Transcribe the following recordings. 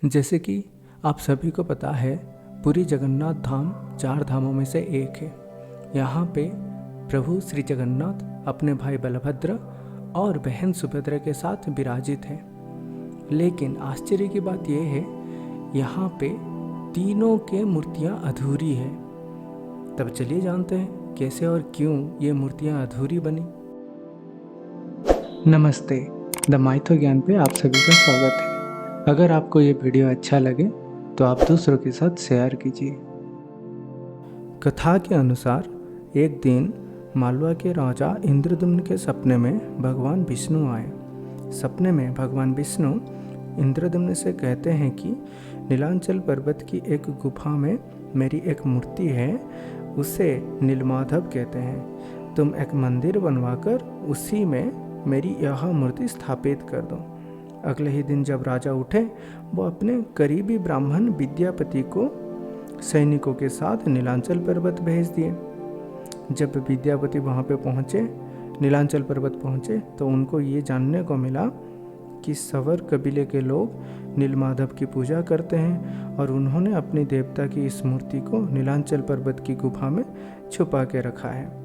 जैसे कि आप सभी को पता है, पुरी जगन्नाथ धाम 4 धामों में से एक है। यहाँ पे प्रभु श्री जगन्नाथ अपने भाई बलभद्र और बहन सुभद्रा के साथ विराजित हैं। लेकिन आश्चर्य की बात यह है, यहाँ पे तीनों के मूर्तियाँ अधूरी है। तब चलिए जानते हैं कैसे और क्यों ये मूर्तियाँ अधूरी बनी। नमस्ते, द माइथो ज्ञान पे आप सभी का स्वागत है। अगर आपको ये वीडियो अच्छा लगे तो आप दूसरों के साथ शेयर कीजिए। कथा के अनुसार एक दिन मालवा के राजा इंद्रदुम्न के सपने में भगवान विष्णु आए। सपने में भगवान विष्णु इंद्रदुम्न से कहते हैं कि नीलांचल पर्वत की एक गुफा में मेरी एक मूर्ति है, उसे नीलमाधव कहते हैं। तुम एक मंदिर बनवाकर उसी में मेरी यह मूर्ति स्थापित कर दो। अगले ही दिन जब राजा उठे, वो अपने करीबी ब्राह्मण विद्यापति को सैनिकों के साथ नीलांचल पर्वत भेज दिए। जब विद्यापति वहाँ पे पहुँचे, नीलांचल पर्वत पहुँचे, तो उनको ये जानने को मिला कि सवर कबीले के लोग नीलमाधव की पूजा करते हैं और उन्होंने अपनी देवता की इस मूर्ति को नीलांचल पर्वत की गुफा में छुपा के रखा है।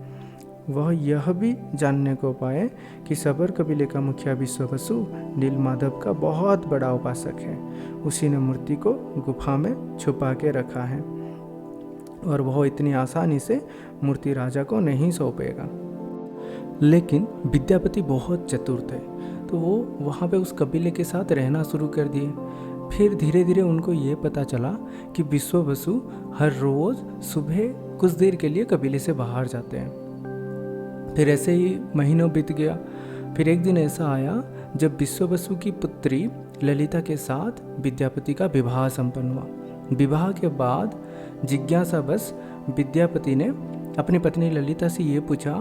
वह यह भी जानने को पाए कि सबर कबीले का मुखिया विश्ववसु नीलमाधव का बहुत बड़ा उपासक है। उसी ने मूर्ति को गुफा में छुपा के रखा है और वह इतनी आसानी से मूर्ति राजा को नहीं सौंपेगा। लेकिन विद्यापति बहुत चतुर थे, तो वो वहाँ पे उस कबीले के साथ रहना शुरू कर दिए। फिर धीरे धीरे उनको ये पता चला कि विश्ववसु हर रोज़ सुबह कुछ देर के लिए कबीले से बाहर जाते हैं। फिर ऐसे ही महीनों बीत गया। फिर एक दिन ऐसा आया जब विश्ववसु की पुत्री ललिता के साथ विद्यापति का विवाह संपन्न हुआ। विवाह के बाद जिज्ञासावश विद्यापति ने अपनी पत्नी ललिता से ये पूछा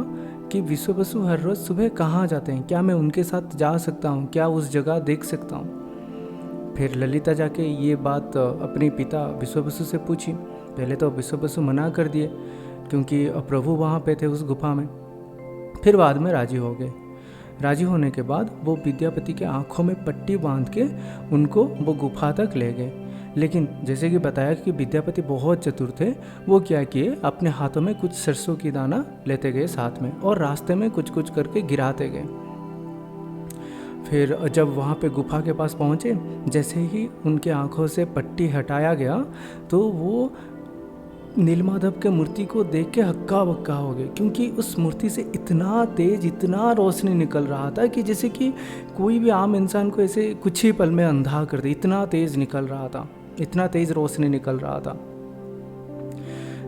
कि विश्ववसु हर रोज़ सुबह कहाँ जाते हैं, क्या मैं उनके साथ जा सकता हूँ, क्या उस जगह देख सकता हूँ। फिर ललिता जाके ये बात अपने पिता विश्ववसु से पूछी। पहले तो विश्ववसु मना कर दिए क्योंकि प्रभु वहाँ पे थे उस गुफा में। फिर बाद में राजी हो गए। राजी होने के बाद वो विद्यापति के आंखों में पट्टी बांध के उनको वो गुफा तक ले गए। लेकिन जैसे कि बताया कि विद्यापति बहुत चतुर थे, वो क्या किए, अपने हाथों में कुछ सरसों की दाना लेते गए साथ में और रास्ते में कुछ कुछ करके गिराते गए। फिर जब वहाँ पे गुफा के पास पहुँचे, जैसे ही उनके आंखों से पट्टी हटाया गया तो वो नीलमाधव के मूर्ति को देख के हक्का बक्का हो गए, क्योंकि उस मूर्ति से इतना तेज, इतना रोशनी निकल रहा था कि जैसे कि कोई भी आम इंसान को ऐसे कुछ ही पल में अंधा कर दे। इतना तेज निकल रहा था, इतना तेज रोशनी निकल रहा था।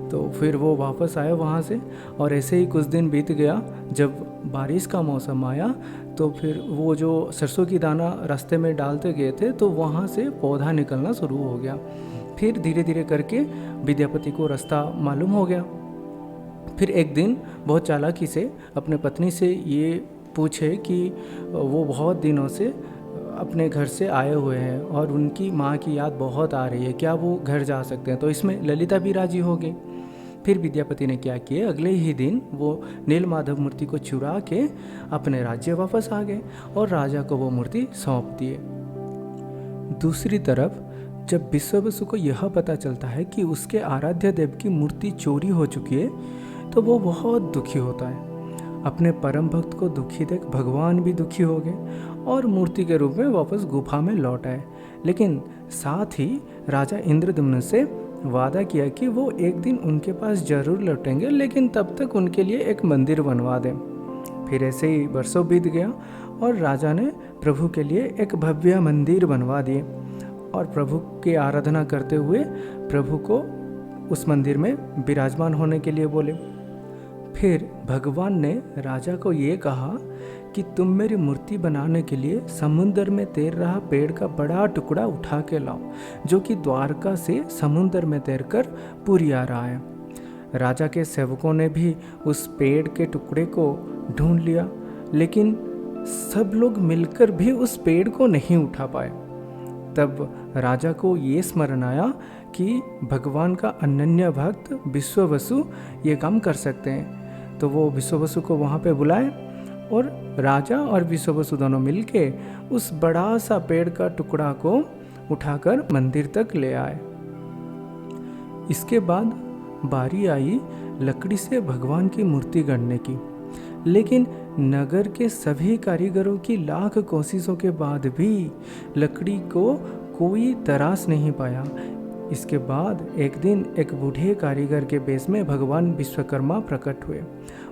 तो फिर वो वापस आए वहाँ से और ऐसे ही कुछ दिन बीत गया। जब बारिश का मौसम आया तो फिर वो जो सरसों की दाना रास्ते में डालते गए थे, तो वहाँ से पौधा निकलना शुरू हो गया। फिर धीरे धीरे करके विद्यापति को रास्ता मालूम हो गया। फिर एक दिन बहुत चालाकी से अपने पत्नी से ये पूछे कि वो बहुत दिनों से अपने घर से आए हुए हैं और उनकी माँ की याद बहुत आ रही है, क्या वो घर जा सकते हैं। तो इसमें ललिता भी राजी हो गई। फिर विद्यापति ने क्या किया, अगले ही दिन वो नीलमाधव मूर्ति को चुरा के अपने राज्य वापस आ गए और राजा को वो मूर्ति सौंप दिए। दूसरी तरफ जब विश्ववसु को यह पता चलता है कि उसके आराध्य देव की मूर्ति चोरी हो चुकी है, तो वो बहुत दुखी होता है। अपने परम भक्त को दुखी देख भगवान भी दुखी हो गए और मूर्ति के रूप में वापस गुफा में लौट आए। लेकिन साथ ही राजा इंद्रदुम्न से वादा किया कि वो एक दिन उनके पास जरूर लौटेंगे, लेकिन तब तक उनके लिए एक मंदिर बनवा दें। फिर ऐसे ही वर्षों बीत गया और राजा ने प्रभु के लिए एक भव्य मंदिर बनवा दिए और प्रभु की आराधना करते हुए प्रभु को उस मंदिर में विराजमान होने के लिए बोले। फिर भगवान ने राजा को ये कहा कि तुम मेरी मूर्ति बनाने के लिए समुद्र में तैर रहा पेड़ का बड़ा टुकड़ा उठा के लाओ, जो कि द्वारका से समुद्र में तैरकर पुरी आ रहा है। राजा के सेवकों ने भी उस पेड़ के टुकड़े को ढूंढ लिया, लेकिन सब लोग मिलकर भी उस पेड़ को नहीं उठा पाए। तब राजा को ये स्मरण आया कि भगवान का अनन्य भक्त विश्ववसु ये काम कर सकते हैं। तो वो विश्ववसु को वहाँ पे बुलाए और राजा और विश्ववसु दोनों मिलके उस बड़ा सा पेड़ का टुकड़ा को उठाकर मंदिर तक ले आए। इसके बाद बारी आई लकड़ी से भगवान की मूर्ति गढ़ने की, लेकिन नगर के सभी कारीगरों की लाख कोशिशों के बाद भी लकड़ी को कोई तराश नहीं पाया। इसके बाद एक दिन एक बूढ़े कारीगर के बेस में भगवान विश्वकर्मा प्रकट हुए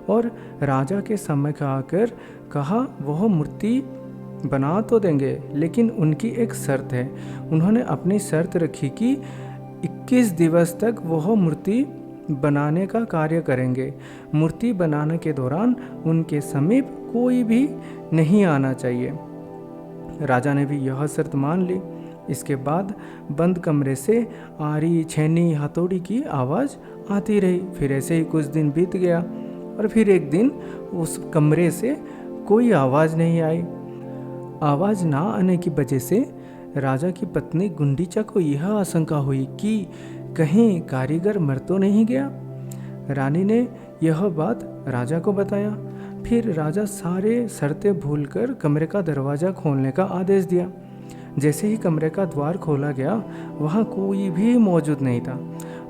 और राजा के सम्मुख आकर कहा वह मूर्ति बना तो देंगे, लेकिन उनकी एक शर्त है। उन्होंने अपनी शर्त रखी कि 21 दिवस तक वह मूर्ति बनाने का कार्य करेंगे। मूर्ति बनाने के दौरान उनके समीप कोई भी नहीं आना चाहिए। राजा ने भी यह शर्त मान ली। इसके बाद बंद कमरे से आरी, छेनी, हथौड़ी की आवाज़ आती रही। फिर ऐसे ही कुछ दिन बीत गया और फिर एक दिन उस कमरे से कोई आवाज़ नहीं आई। आवाज़ ना आने की वजह से राजा की पत्नी गुंडीचा को यह आशंका हुई कि कहीं कारीगर मर तो नहीं गया। रानी ने यह बात राजा को बताया। फिर राजा सारे शर्तें भूलकर कमरे का दरवाज़ा खोलने का आदेश दिया। जैसे ही कमरे का द्वार खोला गया, वहाँ कोई भी मौजूद नहीं था।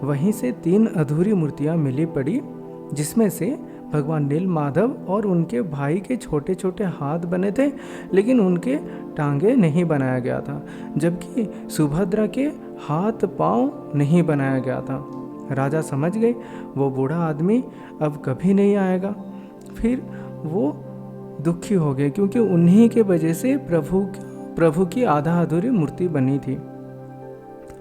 वहीं से 3 अधूरी मूर्तियाँ मिली पड़ी, जिसमें से भगवान नीलमाधव और उनके भाई के छोटे छोटे हाथ बने थे, लेकिन उनके टांगे नहीं बनाया गया था, जबकि सुभद्रा के हाथ पांव नहीं बनाया गया था। राजा समझ गए वो बूढ़ा आदमी अब कभी नहीं आएगा। फिर वो दुखी हो गए, क्योंकि उन्हीं के वजह से प्रभु की आधा अधूरी मूर्ति बनी थी।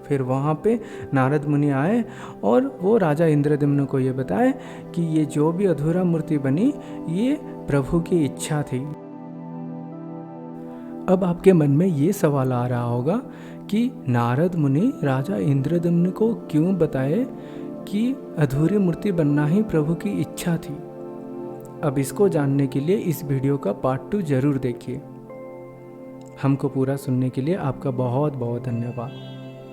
फिर वहाँ पे नारद मुनि आए और वो राजा इंद्रद्युम्न को ये बताए कि ये जो भी अधूरा मूर्ति बनी, ये प्रभु की इच्छा थी। अब आपके मन में ये सवाल आ रहा होगा कि नारद मुनि राजा इंद्रद्युम्न को क्यों बताए कि अधूरी मूर्ति बनना ही प्रभु की इच्छा थी। अब इसको जानने के लिए इस वीडियो का पार्ट 2 जरूर देखिए। हमको पूरा सुनने के लिए आपका बहुत बहुत धन्यवाद।